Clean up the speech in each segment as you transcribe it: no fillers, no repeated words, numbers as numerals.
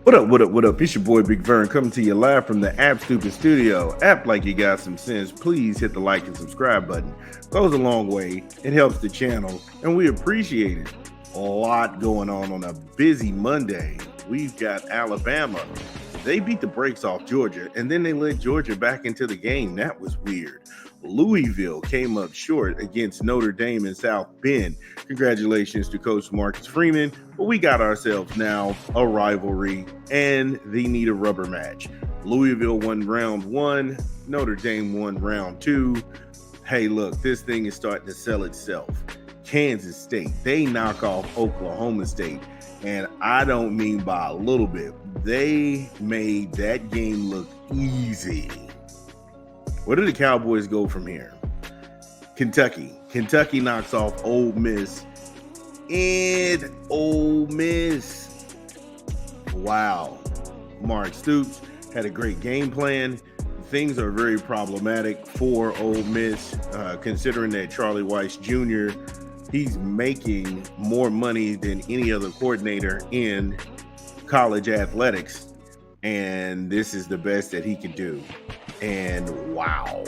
What up, what up, what up? It's your boy Big Vern coming to you live from the App Stupid Studio. App like you got some sense. Please hit the like and subscribe button. Goes a long way. It helps the channel, and we appreciate it. A lot going on a busy Monday. We've got Alabama. They beat the brakes off Georgia, and then they let Georgia back into the game. That was weird. Louisville came up short against Notre Dame in South Bend. Congratulations to Coach Marcus Freeman. But we got ourselves now a rivalry, and they need a rubber match. Louisville won round one. Notre Dame won round two. Hey, look, this thing is starting to sell itself. Kansas State, they knock off Oklahoma State. And I don't mean by a little bit. They made that game look easy. Where do the Cowboys go from here? Kentucky knocks off Ole Miss. And Ole Miss. Wow. Mark Stoops had a great game plan. Things are very problematic for Ole Miss, considering that Charlie Weiss Jr., he's making more money than any other coordinator in college athletics. And this is the best that he could do. And wow.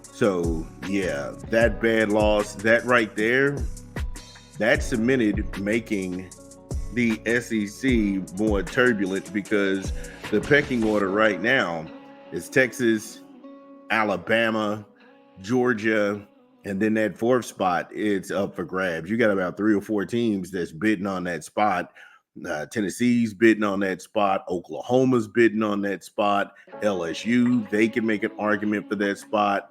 So yeah, that bad loss, that right there, that cemented making the SEC more turbulent, because the pecking order right now is Texas, Alabama, Georgia, and then that fourth spot, it's up for grabs. You got about 3 or 4 teams that's bidding on that spot. Tennessee's bidding on that spot. Oklahoma's bidding on that spot. LSU, they can make an argument for that spot.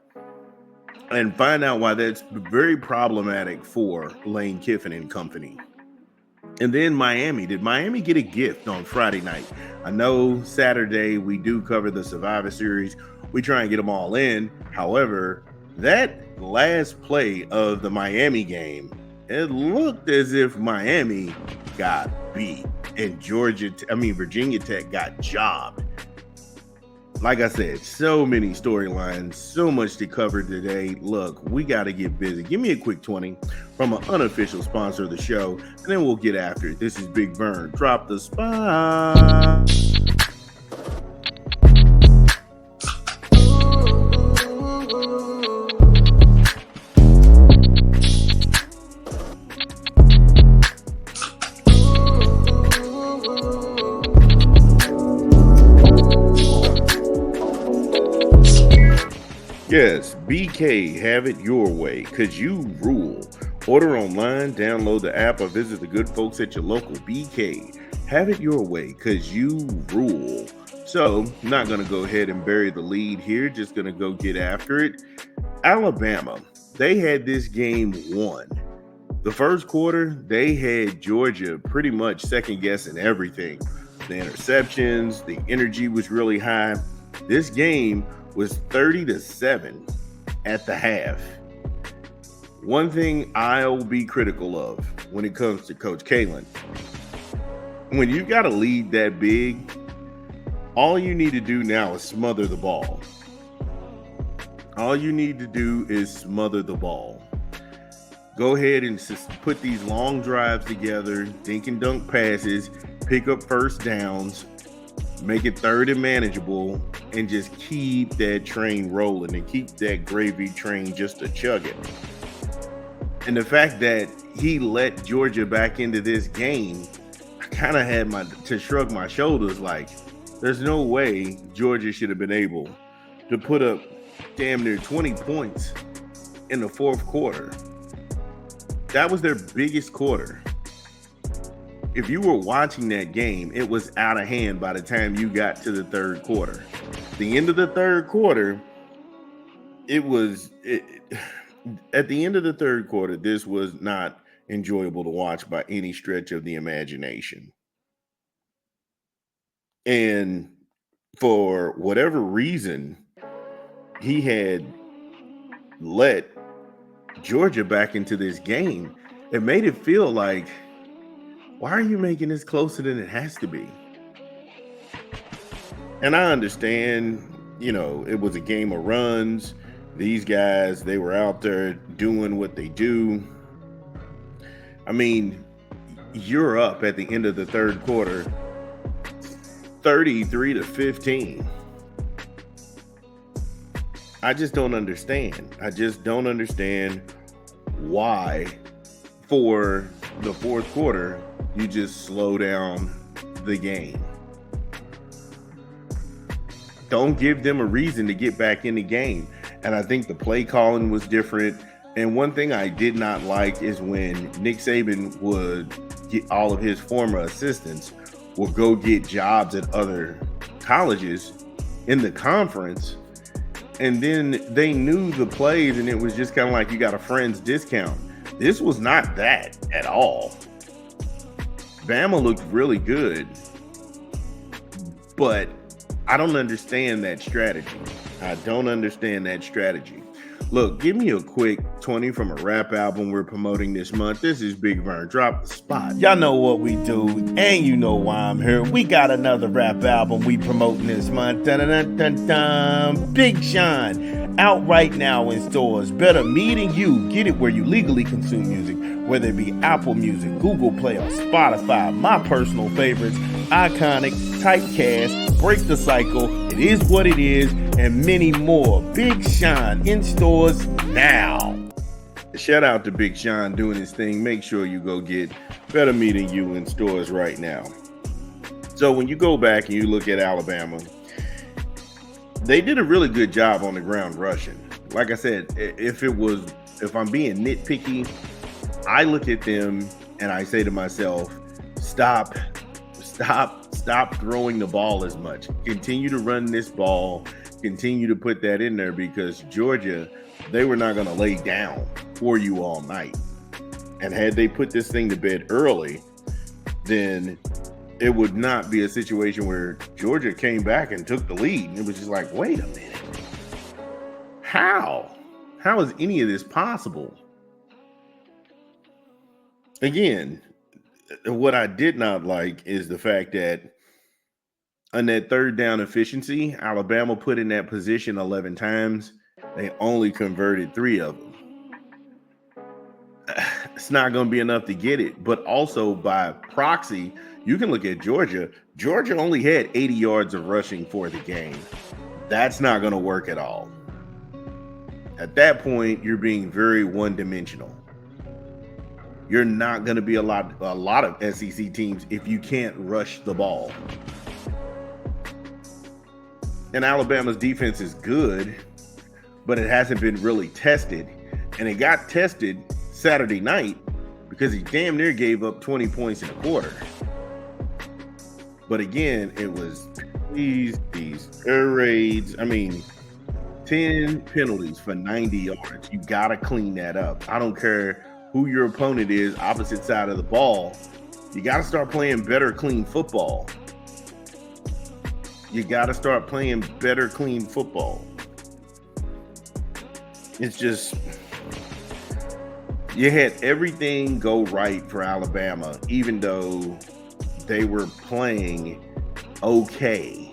And find out why that's very problematic for Lane Kiffin and company. And then Miami. Did Miami get a gift on Friday night? I know Saturday we do cover the Survivor Series. We try and get them all in. However, that last play of the Miami game, it looked as if Miami got beat and Virginia Tech got jobbed. Like I said, so many storylines, so much to cover today. Look, we got to get busy. Give me a quick 20 from an unofficial sponsor of the show, and then we'll get after it. This is Big Vern. Drop the spot. Yes, BK, have it your way, because you rule. Order online, download the app, or visit the good folks at your local BK. Have it your way, because you rule. So, I'm not going to go ahead and bury the lead here, just going to go get after it. Alabama, they had this game won. The first quarter, they had Georgia pretty much second guessing everything. The interceptions, the energy was really high. This game was 30-7 at the half. One thing I'll be critical of when it comes to Coach Kalen, when you got a lead that big, all you need to do now is smother the ball. All you need to do is smother the ball. Go ahead and put these long drives together, dink and dunk passes, pick up first downs, make it third and manageable, and just keep that train rolling and keep that gravy train just a chugging. And the fact that he let Georgia back into this game, I kind of had to shrug my shoulders, like, there's no way Georgia should have been able to put up damn near 20 points in the fourth quarter. That was their biggest quarter. If you were watching that game, it was out of hand by the time you got to the third quarter. The end of the third quarter, at the end of the third quarter, this was not enjoyable to watch by any stretch of the imagination. And for whatever reason, he had let Georgia back into this game. It made it feel like, why are you making this closer than it has to be? And I understand, it was a game of runs. These guys, they were out there doing what they do. I mean, you're up at the end of the third quarter 33-15. I just don't understand. I just don't understand why for the fourth quarter you just slow down the game. Don't give them a reason to get back in the game. And I think the play calling was different. And one thing I did not like is when Nick Saban would get all of his former assistants will go get jobs at other colleges in the conference. And then they knew the plays and it was just kind of like you got a friend's discount. This was not that at all. Bama looked really good, but I don't understand that strategy. I don't understand that strategy. Look, give me a quick 20 from a rap album we're promoting this month. This is Big Vern. Drop the spot. Y'all know what we do, and you know why I'm here. We got another rap album we promoting this month. Dun-dun-dun-dun-dun. Big Sean, out right now in stores. Better Me Than You. Get it where you legally consume music, whether it be Apple Music, Google Play, or Spotify. My personal favorites, Iconic, Typecast, Break the Cycle, It Is What It Is, and many more. Big Sean in stores now. Shout out to Big Sean doing his thing. Make sure you go get Better Me Than You in stores right now. So when you go back and you look at Alabama, they did a really good job on the ground rushing. Like I said, if I'm being nitpicky, I look at them and I say to myself, stop throwing the ball as much. Continue to run this ball. Continue to put that in there because Georgia, they were not going to lay down for you all night. And had they put this thing to bed early, then it would not be a situation where Georgia came back and took the lead. And it was just like, wait a minute. How is any of this possible? Again, what I did not like is the fact that on that third down efficiency, Alabama put in that position 11 times. They only converted 3 of them. It's not going to be enough to get it. But also by proxy, you can look at Georgia. Georgia only had 80 yards of rushing for the game. That's not going to work at all. At that point, you're being very one-dimensional. You're not going to be a lot of SEC teams if you can't rush the ball. And Alabama's defense is good, but it hasn't been really tested. And it got tested Saturday night because he damn near gave up 20 points in a quarter. But again, it was these air raids. I mean, 10 penalties for 90 yards. You got to clean that up. I don't care who your opponent is, opposite side of the ball. You got to start playing better, clean football. You got to start playing better, clean football. It's just, you had everything go right for Alabama, even though they were playing okay.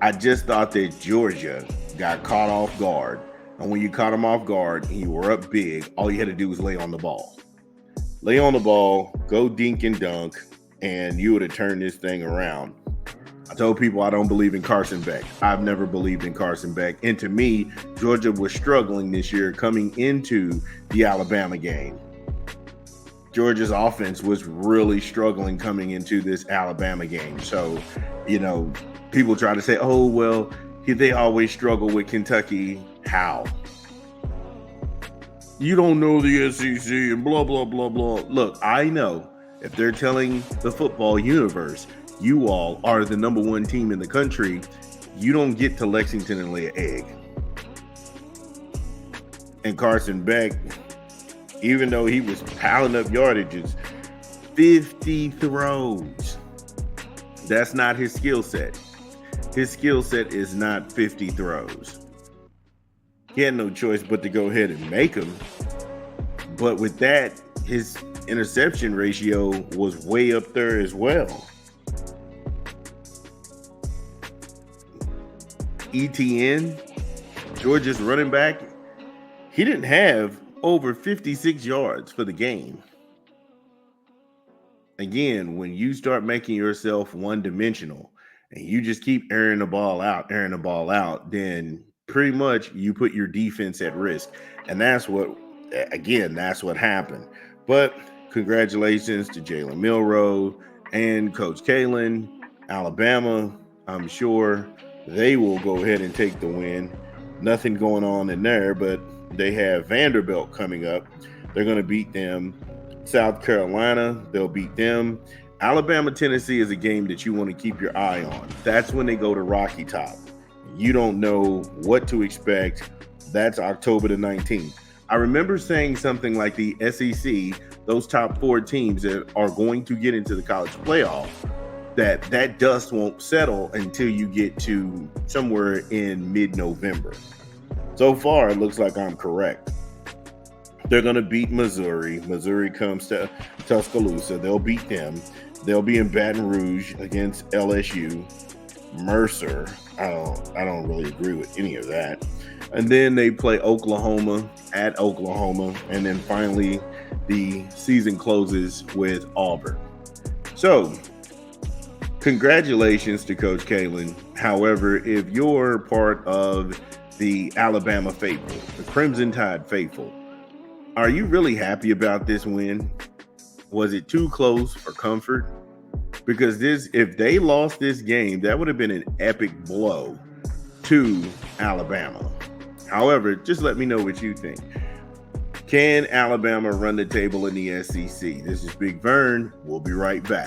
I just thought that Georgia got caught off guard. And when you caught them off guard and you were up big, all you had to do was lay on the ball. Lay on the ball, go dink and dunk, and you would have turned this thing around. I told people I don't believe in Carson Beck. I've never believed in Carson Beck. And to me, Georgia was struggling this year coming into the Alabama game. Georgia's offense was really struggling coming into this Alabama game. So, people try to say, oh, well, they always struggle with Kentucky. How? You don't know the SEC and blah, blah, blah, blah. Look, I know if they're telling the football universe, you all are the number one team in the country, you don't get to Lexington and lay an egg. And Carson Beck, even though he was piling up yardages, 50 throws. That's not his skill set. His skill set is not 50 throws. He had no choice but to go ahead and make them. But with that, his interception ratio was way up there as well. ETN, Georgia's running back, he didn't have over 56 yards for the game. again, when you start making yourself one dimensional and you just keep airing the ball out, then pretty much you put your defense at risk. And that's what happened. But congratulations to Jalen Milroe and Coach Kalen. Alabama, I'm sure they will go ahead and take the win. Nothing going on in there, but they have Vanderbilt coming up. They're going to beat them. South Carolina, they'll beat them. Alabama, Tennessee is a game that you want to keep your eye on. That's when they go to Rocky Top. You don't know what to expect. That's October the 19th. I remember saying something like the SEC, those top 4 teams that are going to get into the college playoff, that dust won't settle until you get to somewhere in mid-November. So far, it looks like I'm correct. They're going to beat Missouri. Missouri comes to Tuscaloosa. They'll beat them. They'll be in Baton Rouge against LSU. Mercer, I don't really agree with any of that. And then they play Oklahoma at Oklahoma. And then finally, the season closes with Auburn. So, congratulations to Coach Kalen. However, if you're part of the Alabama faithful, the Crimson Tide faithful, are you really happy about this win? Was it too close for comfort? Because if they lost this game, that would have been an epic blow to Alabama. However, just let me know what you think. Can Alabama run the table in the SEC? This is Big Vern. We'll be right back.